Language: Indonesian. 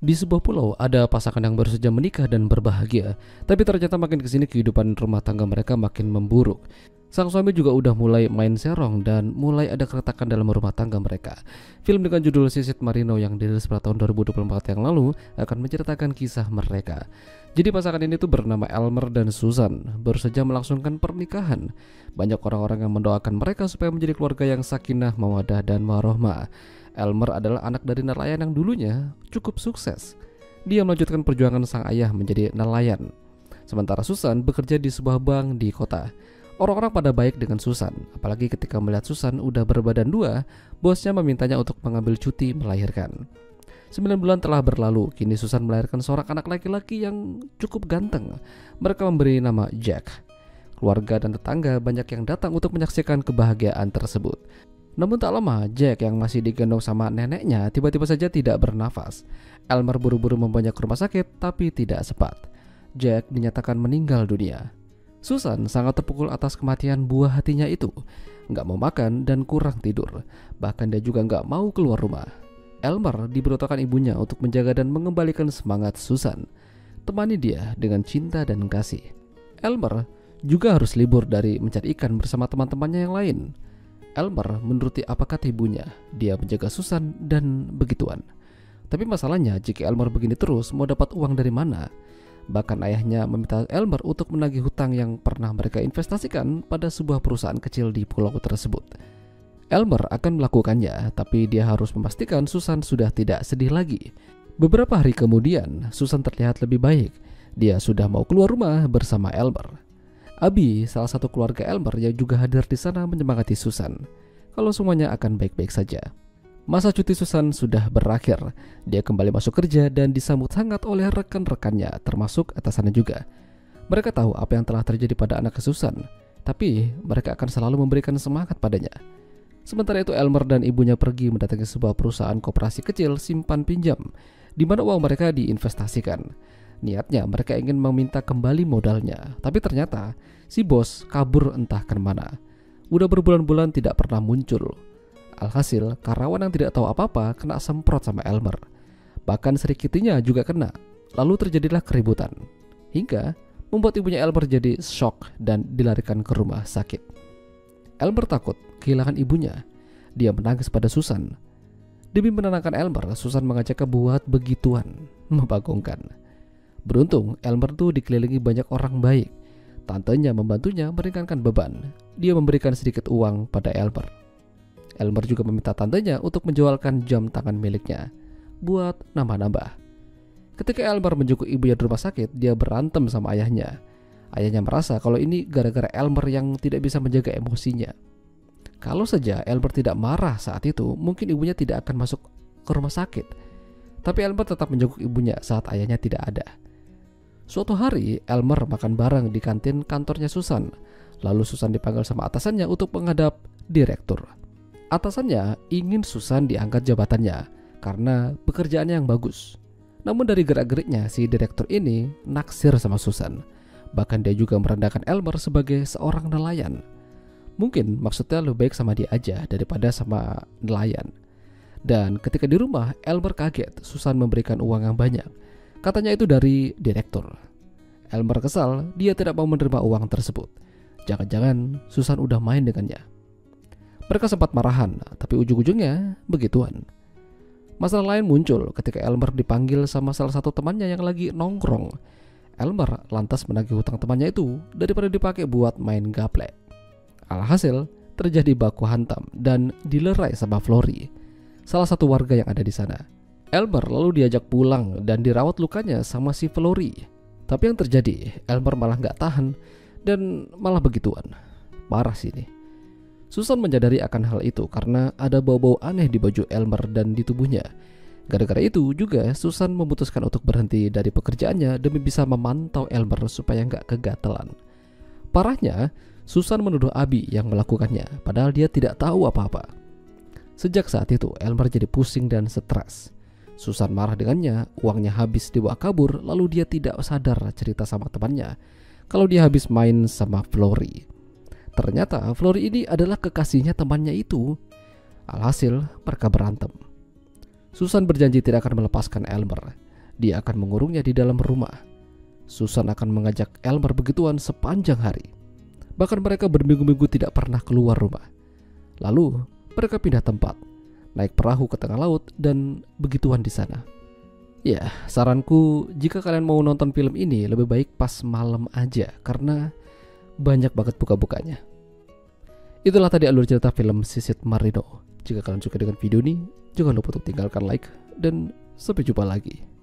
Di sebuah pulau ada pasangan yang baru saja menikah dan berbahagia, tapi ternyata makin kesini kehidupan rumah tangga mereka makin memburuk. Sang suami juga udah mulai main serong dan mulai ada keretakan dalam rumah tangga mereka. Film dengan judul Sisit Marino yang dirilis pada tahun 2024 yang lalu akan menceritakan kisah mereka. Jadi pasangan ini tuh bernama Elmer dan Susan, baru saja melangsungkan pernikahan. Banyak orang-orang yang mendoakan mereka supaya menjadi keluarga yang sakinah, mawadah, dan warohmah. Elmer adalah anak dari nelayan yang dulunya cukup sukses. Dia melanjutkan perjuangan sang ayah menjadi nelayan. Sementara Susan bekerja di sebuah bank di kota. Orang-orang pada baik dengan Susan, apalagi ketika melihat Susan udah berbadan dua, bosnya memintanya untuk mengambil cuti melahirkan. 9 bulan telah berlalu, kini Susan melahirkan seorang anak laki-laki yang cukup ganteng. Mereka memberi nama Jack. Keluarga dan tetangga banyak yang datang untuk menyaksikan kebahagiaan tersebut. Namun tak lama, Jack yang masih digendong sama neneknya tiba-tiba saja tidak bernafas. Elmer buru-buru membawanya ke rumah sakit, tapi tidak sempat. Jack dinyatakan meninggal dunia. Susan sangat terpukul atas kematian buah hatinya itu. Nggak mau makan dan kurang tidur. Bahkan dia juga nggak mau keluar rumah. Elmer diberontakkan ibunya untuk menjaga dan mengembalikan semangat Susan. Temani dia dengan cinta dan kasih. Elmer juga harus libur dari mencari ikan bersama teman-temannya yang lain. Elmer menuruti apa kata ibunya. Dia menjaga Susan dan begituan. Tapi masalahnya jika Elmer begini terus, mau dapat uang dari mana? Bahkan ayahnya meminta Elmer untuk menagih hutang yang pernah mereka investasikan pada sebuah perusahaan kecil di pulau tersebut. Elmer akan melakukannya, tapi dia harus memastikan Susan sudah tidak sedih lagi. Beberapa hari kemudian, Susan terlihat lebih baik. Dia sudah mau keluar rumah bersama Elmer. Abi, salah satu keluarga Elmer yang juga hadir di sana, menyemangati Susan kalau semuanya akan baik-baik saja. Masa cuti Susan sudah berakhir. Dia kembali masuk kerja dan disambut hangat oleh rekan-rekannya, termasuk atasannya juga. Mereka tahu apa yang telah terjadi pada anak Susan, tapi mereka akan selalu memberikan semangat padanya. Sementara itu Elmer dan ibunya pergi mendatangi sebuah perusahaan koperasi kecil simpan pinjam, di mana uang mereka diinvestasikan. Niatnya mereka ingin meminta kembali modalnya, tapi ternyata si bos kabur entah kemana. Udah berbulan-bulan tidak pernah muncul. Alhasil, karyawan yang tidak tahu apa-apa kena semprot sama Elmer. Bahkan Sri Kitty-nya juga kena. Lalu terjadilah keributan, hingga membuat ibunya Elmer jadi shock dan dilarikan ke rumah sakit. Elmer takut kehilangan ibunya. Dia menangis pada Susan. Demi menenangkan Elmer, Susan mengajaknya buat begituan. Membagongkan. Beruntung, Elmer tuh dikelilingi banyak orang baik. Tantenya membantunya meringankan beban. Dia memberikan sedikit uang pada Elmer. Elmer juga meminta tantenya untuk menjualkan jam tangan miliknya buat nambah-nambah. Ketika Elmer menjenguk ibunya di rumah sakit, dia berantem sama ayahnya. Ayahnya merasa kalau ini gara-gara Elmer yang tidak bisa menjaga emosinya. Kalau saja Elmer tidak marah saat itu, mungkin ibunya tidak akan masuk ke rumah sakit. Tapi Elmer tetap menjenguk ibunya saat ayahnya tidak ada. Suatu hari, Elmer makan bareng di kantin kantornya Susan. Lalu Susan dipanggil sama atasannya untuk menghadap direktur. Atasannya ingin Susan diangkat jabatannya karena pekerjaannya yang bagus. Namun dari gerak-geriknya si direktur ini naksir sama Susan. Bahkan dia juga merendahkan Elmer sebagai seorang nelayan. Mungkin maksudnya lebih baik sama dia aja daripada sama nelayan. Dan ketika di rumah, Elmer kaget Susan memberikan uang yang banyak. Katanya itu dari direktur. Elmer kesal, dia tidak mau menerima uang tersebut. Jangan-jangan Susan udah main dengannya. Mereka sempat marahan, tapi ujung-ujungnya begituan. Masalah lain muncul ketika Elmer dipanggil sama salah satu temannya yang lagi nongkrong. Elmer lantas menagih hutang temannya itu daripada dipakai buat main gaple. Alhasil, terjadi baku hantam dan dilerai sama Flory, salah satu warga yang ada di sana. Elmer lalu diajak pulang dan dirawat lukanya sama si Flory. Tapi yang terjadi, Elmer malah gak tahan dan malah begituan. Parah sih ini. Susan menyadari akan hal itu karena ada bau-bau aneh di baju Elmer dan di tubuhnya. Gara-gara itu juga Susan memutuskan untuk berhenti dari pekerjaannya demi bisa memantau Elmer supaya nggak kegatelan. Parahnya, Susan menuduh Abi yang melakukannya, padahal dia tidak tahu apa-apa. Sejak saat itu, Elmer jadi pusing dan stres. Susan marah dengannya, uangnya habis dibawa kabur, lalu dia tidak sadar cerita sama temannya kalau dia habis main sama Flory. Ternyata Flory ini adalah kekasihnya temannya itu. Alhasil mereka berantem. Susan berjanji tidak akan melepaskan Elmer. dia akan mengurungnya di dalam rumah. Susan akan mengajak Elmer begituan sepanjang hari. Bahkan mereka berminggu-minggu tidak pernah keluar rumah. Lalu mereka pindah tempat, naik perahu ke tengah laut dan begituan di sana. Ya, saranku jika kalian mau nonton film ini lebih baik pas malam aja karena banyak banget buka-bukanya. Itulah tadi alur cerita film Sisit Marino. Jika kalian suka dengan video ini, jangan lupa untuk tinggalkan like dan sampai jumpa lagi.